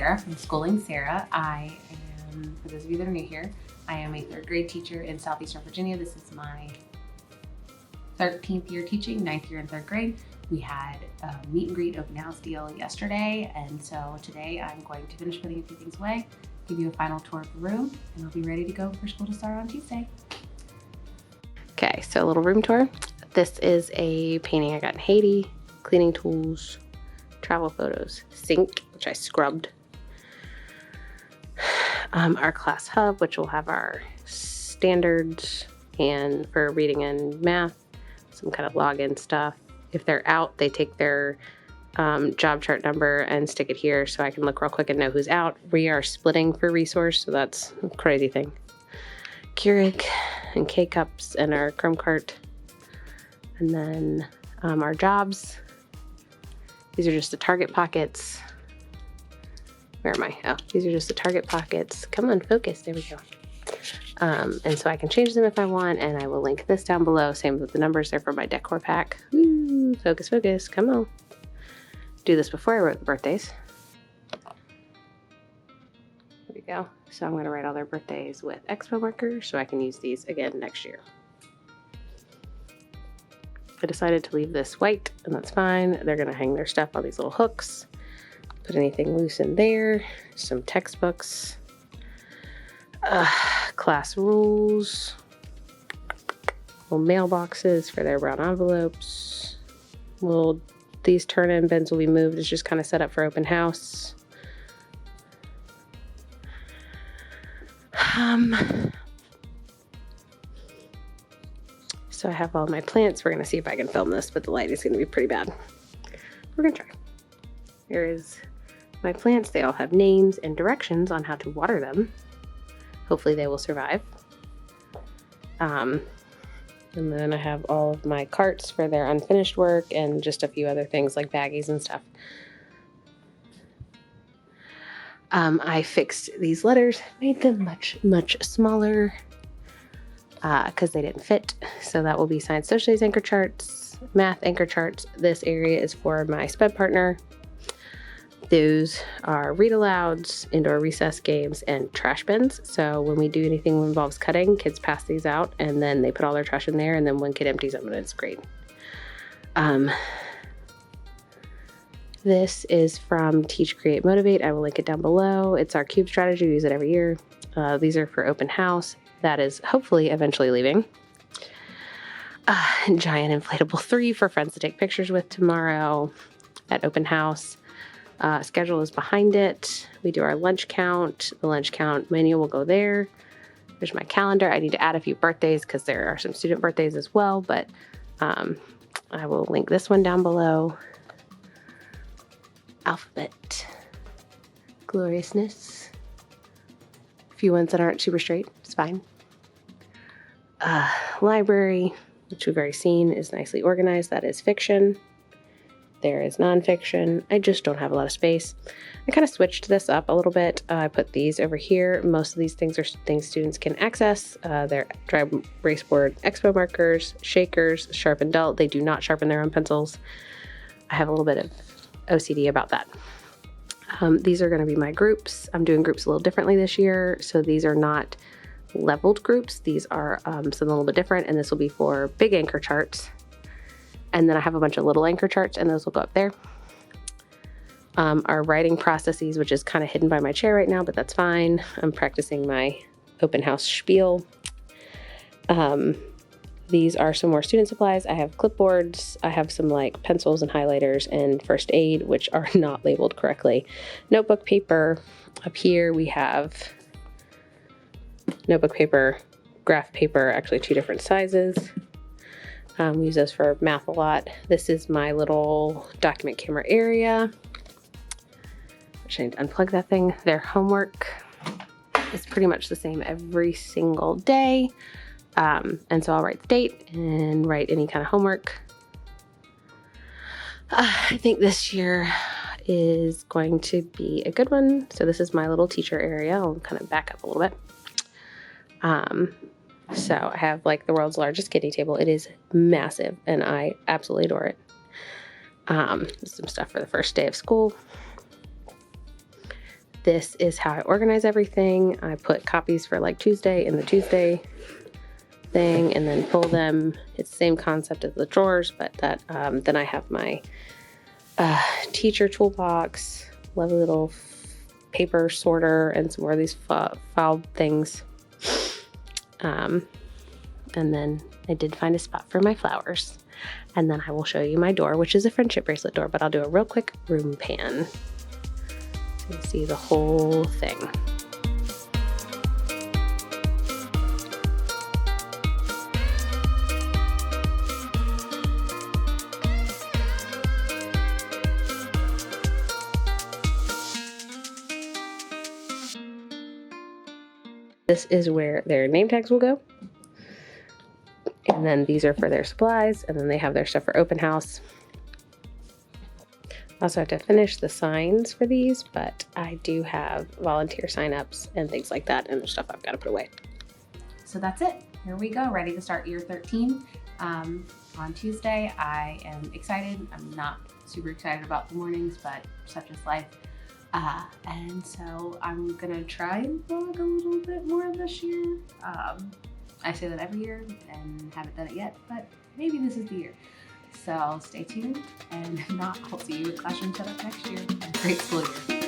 Sarah from Schooling Sarah. I am, for those of you that are new here, I am a third grade teacher in Southeastern Virginia. This is my 13th year teaching, 9th year in third grade. We had a meet and greet open house deal yesterday, and so today I'm going to finish putting a few things away, give you a final tour of the room, and I'll be ready to go for school to start on Tuesday. Okay, so a little room tour. This is a painting I got in Haiti, cleaning tools, travel photos, sink, which I scrubbed. Our class hub, which will have our standards and for reading and math, some kind of login stuff. If they're out, they take their job chart number and stick it here so I can look real quick and know who's out. We are splitting for resource, so that's a crazy thing. Keurig and K-cups and our Chrome cart. And then our jobs. These are just the target pockets. Where am I? Oh, these are just the target pockets. Come on, focus. There we go. And so I can change them if I want, and I will link this down below. Same with the numbers there for my Decor pack. Woo, focus, focus. Come on. Do this before I wrote the birthdays. There we go. So I'm going to write all their birthdays with expo markers so I can use these again next year. I decided to leave this white, and that's fine. They're going to hang their stuff on these little hooks. Put anything loose in there. Some textbooks. Class rules. Little mailboxes for their brown envelopes. These turn-in bins will be moved. It's just kind of set up for open house. So I have all my plants. We're going to see if I can film this, but the light is going to be pretty bad. We're going to try. Here is my plants. They all have names and directions on how to water them. Hopefully they will survive. And then I have all of my carts for their unfinished work and just a few other things like baggies and stuff. I fixed these letters, made them much, much smaller because they didn't fit. So that will be science social studies anchor charts, math anchor charts. This area is for my SPED partner. Those are read alouds, indoor recess games, and trash bins. So when we do anything that involves cutting, kids pass these out and then they put all their trash in there, and then one kid empties them and it's great. This is from Teach, Create, Motivate. I will link it down below. It's our cube strategy. We use it every year. These are for open house. That is hopefully eventually leaving. Giant inflatable 3 for friends to take pictures with tomorrow at open house. Schedule is behind it. We do our lunch count. The lunch count menu will go there. There's my calendar. I need to add a few birthdays because there are some student birthdays as well, but I will link this one down below. Alphabet. Gloriousness. A few ones that aren't super straight. It's fine. Library, which we've already seen, is nicely organized. That is fiction. There is nonfiction. I just don't have a lot of space. I kind of switched this up a little bit. I put these over here. Most of these things are things students can access. They're dry erase board expo markers, shakers, sharp and dull. They do not sharpen their own pencils. I have a little bit of OCD about that. These are going to be my groups. I'm doing groups a little differently this year. So these are not leveled groups. These are something a little bit different. And this will be for big anchor charts. And then I have a bunch of little anchor charts, and those will go up there. Our writing processes, which is kind of hidden by my chair right now, but that's fine. I'm practicing my open house spiel. These are some more student supplies. I have clipboards. I have some like pencils and highlighters and first aid, which are not labeled correctly. Notebook paper. Up here we have notebook paper, graph paper, actually 2 different sizes. We use those for math a lot. This is my little document camera area. I need to unplug that thing. Their homework is pretty much the same every single day. And so I'll write the date and write any kind of homework. I think this year is going to be a good one. So this is my little teacher area. I'll kind of back up a little bit. So I have like the world's largest kiddie table. It is massive and I absolutely adore it. Some stuff for the first day of school. this is how I organize everything. I put copies for like Tuesday in the Tuesday thing and then pull them. It's the same concept as the drawers, but that then I have my teacher toolbox, lovely little paper sorter, and some more of these file things. And then I did find a spot for my flowers. And then I will show you my door, which is a friendship bracelet door, but I'll do a real quick room pan so you see the whole thing. This is where their name tags will go. And then these are for their supplies, and then they have their stuff for open house. I also have to finish the signs for these, but I do have volunteer signups and things like that, and the stuff I've got to put away. So that's it. Here we go, ready to start year 13. On Tuesday, I am excited. I'm not super excited about the mornings, but such is life. And so I'm gonna try and vlog a little bit more this year. I say that every year and haven't done it yet, but maybe this is the year. So stay tuned, and if not, I'll see you at Classroom Setup next year. Have a great school year.